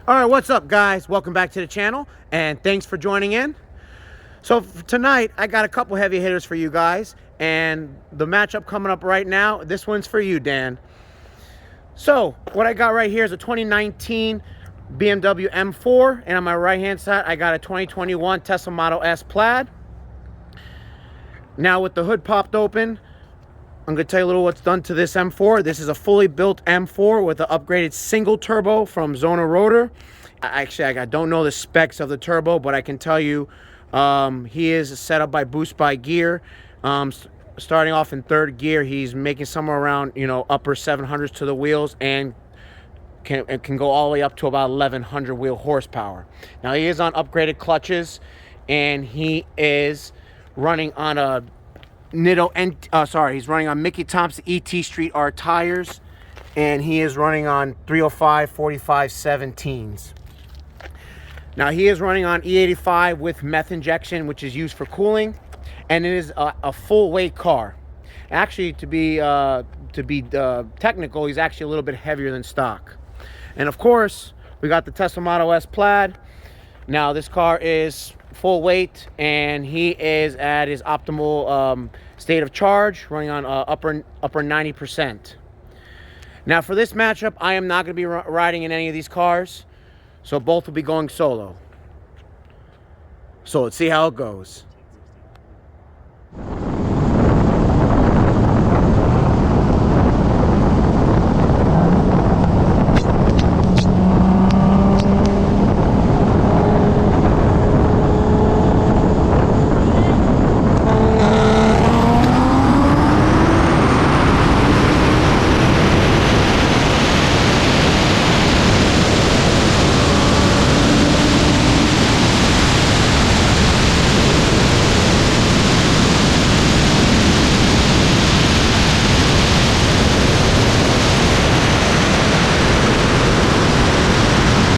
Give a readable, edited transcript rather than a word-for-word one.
All right, what's up, guys? Welcome back to the channel, and thanks for joining in. So tonight, I got a couple heavy hitters for you guys, and the matchup coming up right now, this one's for you, Dan. So what I got right here is a 2019 BMW M4, and on my right-hand side, I got a 2021 Tesla Model S Plaid. Now with the hood popped open, I'm going to tell you a little what's done to this M4. This is a fully built M4 with an upgraded single turbo from Zona Rotor. Actually, I don't know the specs of the turbo, but I can tell you he is set up by Boost by Gear. Starting off in third gear, he's making somewhere around, upper 700s to the wheels, and can go all the way up to about 1100 wheel horsepower. Now he is on upgraded clutches, and he is running on a he's running on Mickey Thompson ET Street R tires, and he is running on 305 45 17s. Now he is running on E85 with meth injection, which is used for cooling, and it is a full weight car. Actually, to be technical, he's actually a little bit heavier than stock. And of course, we got the Tesla Model S Plaid. Now this car is full weight, and he is at his optimal state of charge, running on upper 90%. Now for this matchup, I am not going to be riding in any of these cars, so both will be going solo. So let's see how it goes.